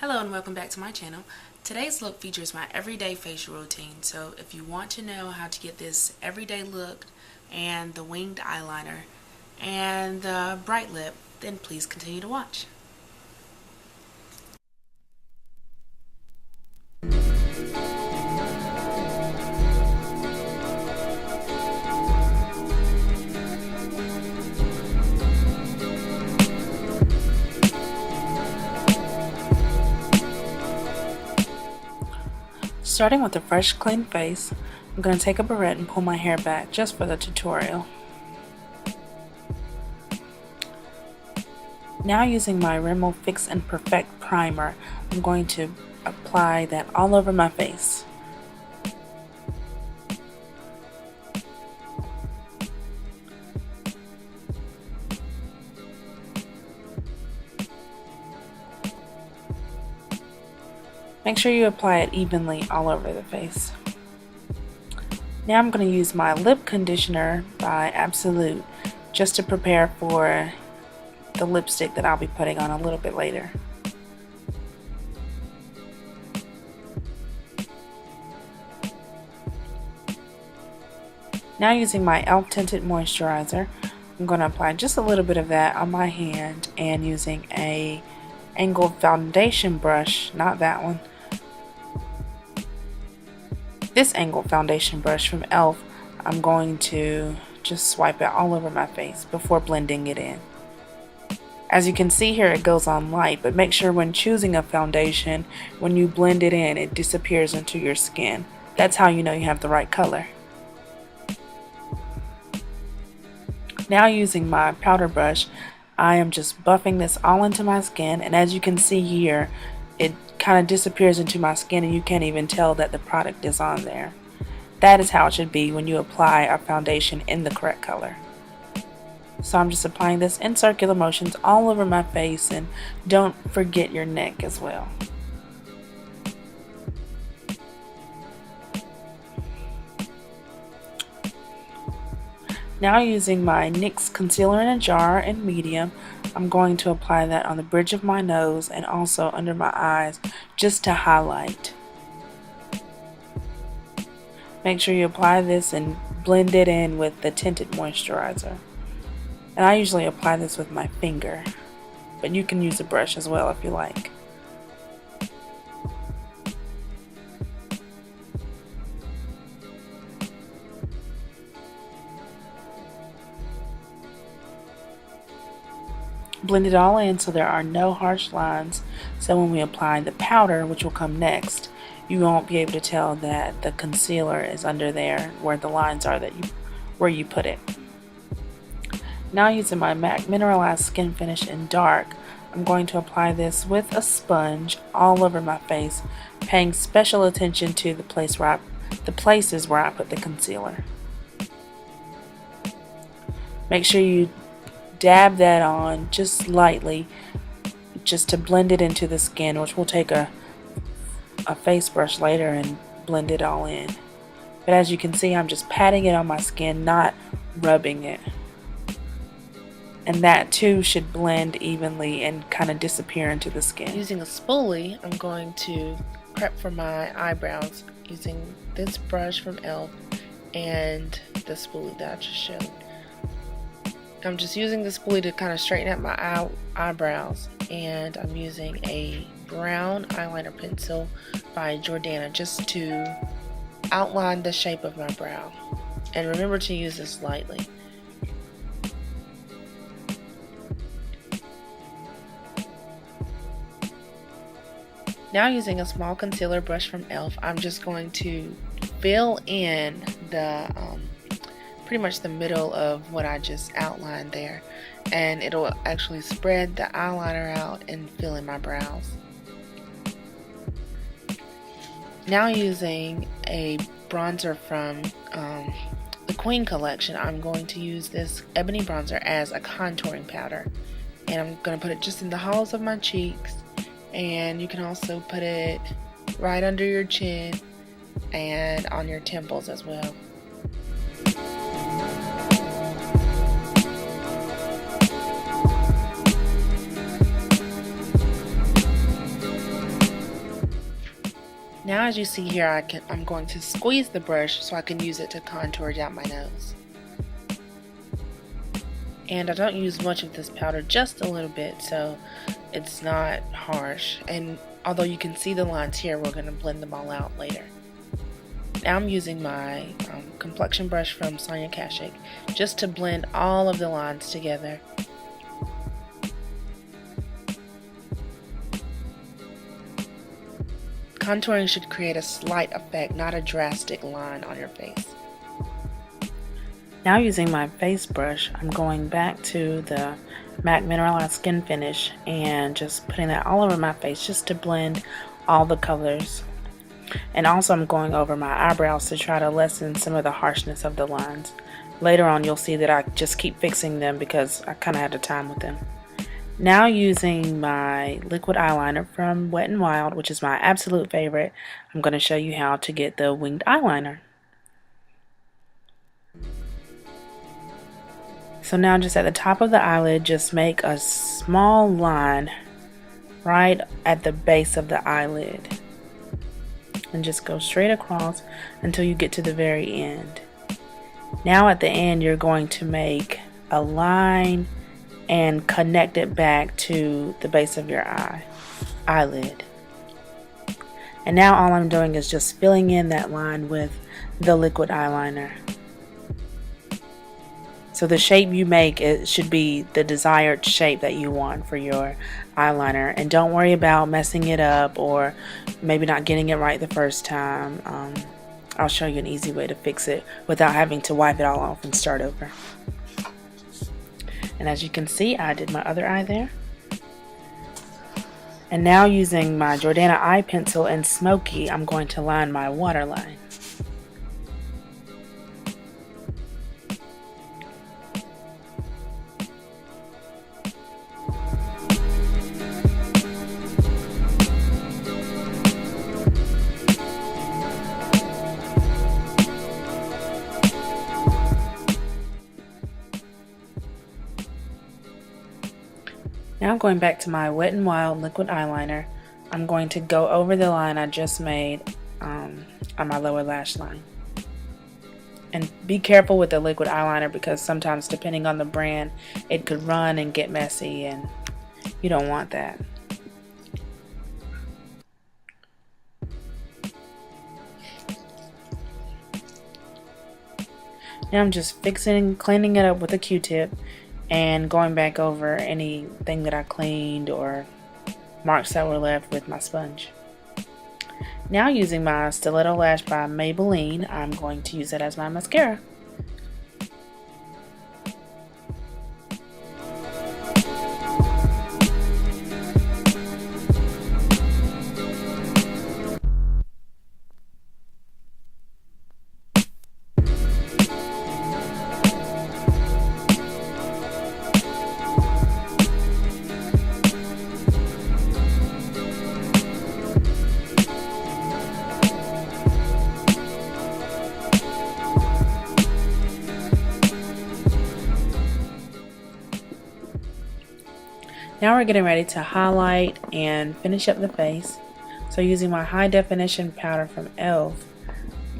Hello and welcome back to my channel. Today's look features my everyday facial routine, so if you want to know how to get this everyday look and the winged eyeliner and the bright lip, then please continue to watch. Starting with a fresh, clean face, I'm going to take a barrette and pull my hair back just for the tutorial. Now using my Rimmel Fix and Perfect primer, I'm going to apply that all over my face. Make sure you apply it evenly all over the face. Now I'm going to use my lip conditioner by Absolute just to prepare for the lipstick that I'll be putting on a little bit later. Now using my E.L.F. tinted moisturizer, I'm going to apply just a little bit of that on my hand, and using a angled foundation brush, not that one, this angled foundation brush from E.L.F., I'm going to just swipe it all over my face before blending it in. As you can see here, it goes on light, but make sure when choosing a foundation, when you blend it in, it disappears into your skin. That's how you know you have the right color. Now using my powder brush, I am just buffing this all into my skin, and as you can see here, it kind of disappears into my skin and you can't even tell that the product is on there. That is how it should be when you apply a foundation in the correct color. So I'm just applying this in circular motions all over my face, and don't forget your neck as well. Now using my NYX concealer in a jar in medium, I'm going to apply that on the bridge of my nose and also under my eyes just to highlight. Make sure you apply this and blend it in with the tinted moisturizer. And I usually apply this with my finger, but you can use a brush as well if you like. Blend it all in so there are no harsh lines, so when we apply the powder, which will come next, you won't be able to tell that the concealer is under there where the lines are where you put it. Now using my MAC Mineralized Skin Finish in Dark, I'm going to apply this with a sponge all over my face, paying special attention to the places where I put the concealer. Make sure you dab that on just lightly, just to blend it into the skin, which will take a face brush later and blend it all in. But as you can see, I'm just patting it on my skin, not rubbing it. And that too should blend evenly and kind of disappear into the skin. Using a spoolie, I'm going to prep for my eyebrows using this brush from E.L.F. and the spoolie that I just showed. I'm just using the spoolie to kind of straighten out my eyebrows, and I'm using a brown eyeliner pencil by Jordana just to outline the shape of my brow. And remember to use this lightly. Now using a small concealer brush from E.L.F., I'm just going to fill in the pretty much the middle of what I just outlined there, and it'll actually spread the eyeliner out and fill in my brows. Now using a bronzer from the Queen collection, I'm going to use this ebony bronzer as a contouring powder, and I'm going to put it just in the hollows of my cheeks, and you can also put it right under your chin and on your temples as well. Now as you see here, I'm going to squeeze the brush so I can use it to contour down my nose. And I don't use much of this powder, just a little bit, so it's not harsh. And although you can see the lines here, we're going to blend them all out later. Now I'm using my complexion brush from Sonia Kashuk just to blend all of the lines together. Contouring should create a slight effect, not a drastic line on your face. Now using my face brush, I'm going back to the MAC Mineralized Skin Finish and just putting that all over my face just to blend all the colors. And also I'm going over my eyebrows to try to lessen some of the harshness of the lines. Later on you'll see that I just keep fixing them because I kind of had a time with them. Now using my liquid eyeliner from Wet n Wild, which is my absolute favorite, I'm going to show you how to get the winged eyeliner. So now just at the top of the eyelid, just make a small line right at the base of the eyelid. And just go straight across until you get to the very end. Now at the end you're going to make a line and connect it back to the base of your eyelid. And now all I'm doing is just filling in that line with the liquid eyeliner. So the shape you make, it should be the desired shape that you want for your eyeliner. And don't worry about messing it up or maybe not getting it right the first time. I'll show you an easy way to fix it without having to wipe it all off and start over. And as you can see, I did my other eye there. And now using my Jordana eye pencil and Smoky, I'm going to line my waterline. Now going back to my Wet n Wild liquid eyeliner, I'm going to go over the line I just made on my lower lash line. And be careful with the liquid eyeliner because sometimes depending on the brand, it could run and get messy and you don't want that. Now I'm just cleaning it up with a Q-tip and going back over anything that I cleaned or marks that were left with my sponge. Now using my Stiletto Lash by Maybelline, I'm going to use it as my mascara. Now we're getting ready to highlight and finish up the face. So using my high definition powder from E.L.F,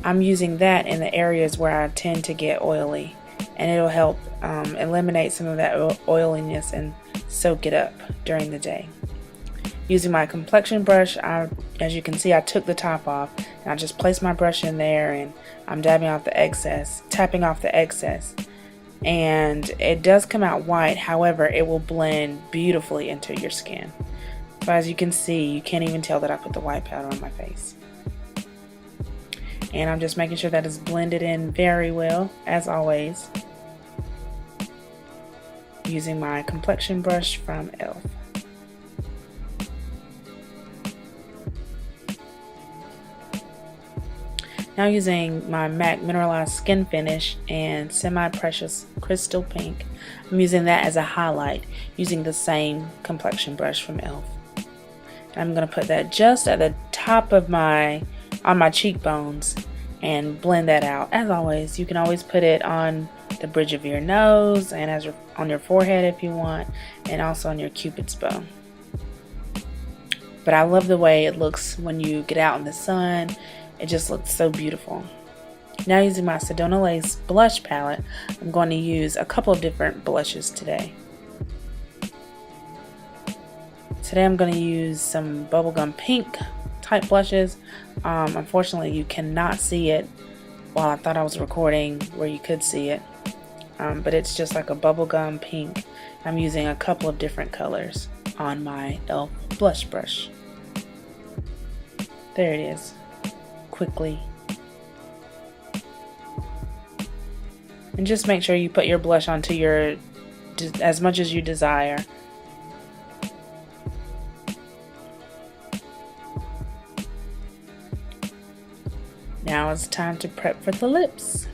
I'm using that in the areas where I tend to get oily, and it'll help eliminate some of that oiliness and soak it up during the day. Using my complexion brush, as you can see, I took the top off and I just placed my brush in there and I'm tapping off the excess, and it does come out white. However, it will blend beautifully into your skin. So as you can see, you can't even tell that I put the white powder on my face. And I'm just making sure that it's blended in very well, as always, using my complexion brush from E.L.F. Now using my MAC Mineralized Skin Finish and Semi-Precious Crystal Pink, I'm using that as a highlight using the same complexion brush from E.L.F. I'm going to put that just at the top of on my cheekbones and blend that out. As always, you can always put it on the bridge of your nose and on your forehead if you want, and also on your cupid's bow. But I love the way it looks when you get out in the sun. It just looks so beautiful. Now, using my Sedona Lace blush palette, I'm going to use a couple of different blushes today. Today I'm going to use some bubblegum pink type blushes. Unfortunately, you cannot see it. While I thought I was recording where you could see it. But it's just like a bubblegum pink. I'm using a couple of different colors on my E.L.F. blush brush. There it is. Quickly. And just make sure you put your blush onto your, as much as you desire. Now it's time to prep for the lips.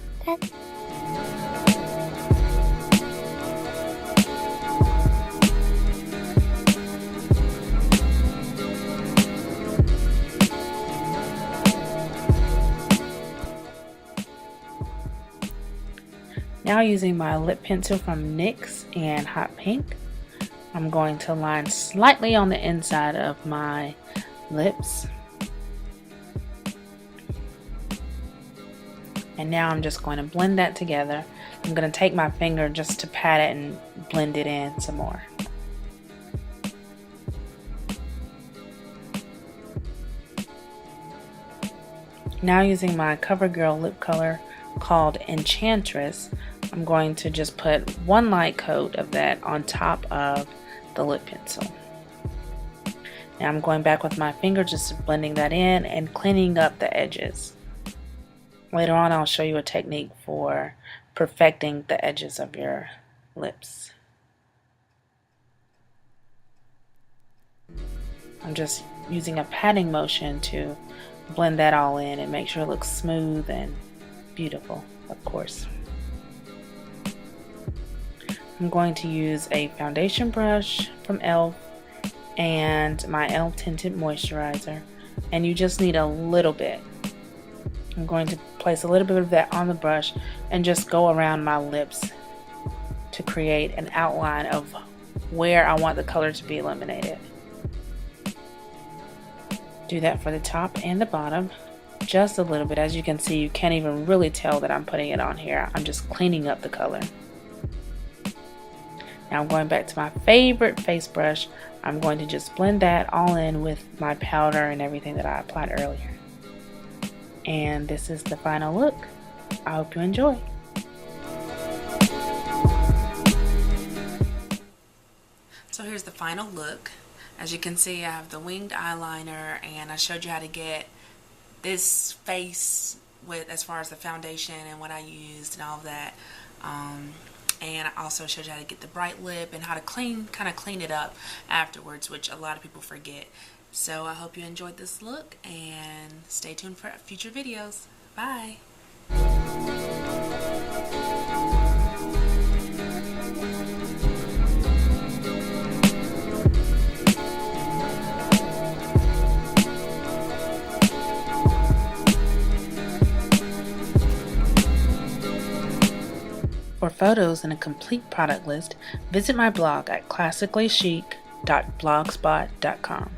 Now, using my lip pencil from NYX and Hot Pink, I'm going to line slightly on the inside of my lips. And now I'm just going to blend that together. I'm going to take my finger just to pat it and blend it in some more. Now, using my CoverGirl lip color called Enchantress, I'm going to just put one light coat of that on top of the lip pencil. Now I'm going back with my finger, just blending that in and cleaning up the edges. Later on, I'll show you a technique for perfecting the edges of your lips. I'm just using a patting motion to blend that all in and make sure it looks smooth and beautiful, of course. I'm going to use a foundation brush from E.L.F. and my E.L.F. tinted moisturizer, and you just need a little bit. I'm going to place a little bit of that on the brush and just go around my lips to create an outline of where I want the color to be illuminated. Do that for the top and the bottom, just a little bit. As you can see, you can't even really tell that I'm putting it on here. I'm just cleaning up the color. Now I'm going back to my favorite face brush. I'm going to just blend that all in with my powder and everything that I applied earlier. And this is the final look. I hope you enjoy. So here's the final look. As you can see, I have the winged eyeliner, and I showed you how to get this face with as far as the foundation and what I used and all of that. And I also showed you how to get the bright lip and how to kind of clean it up afterwards, which a lot of people forget. So I hope you enjoyed this look, and stay tuned for future videos. Bye! For photos and a complete product list, visit my blog at classicallychic.blogspot.com.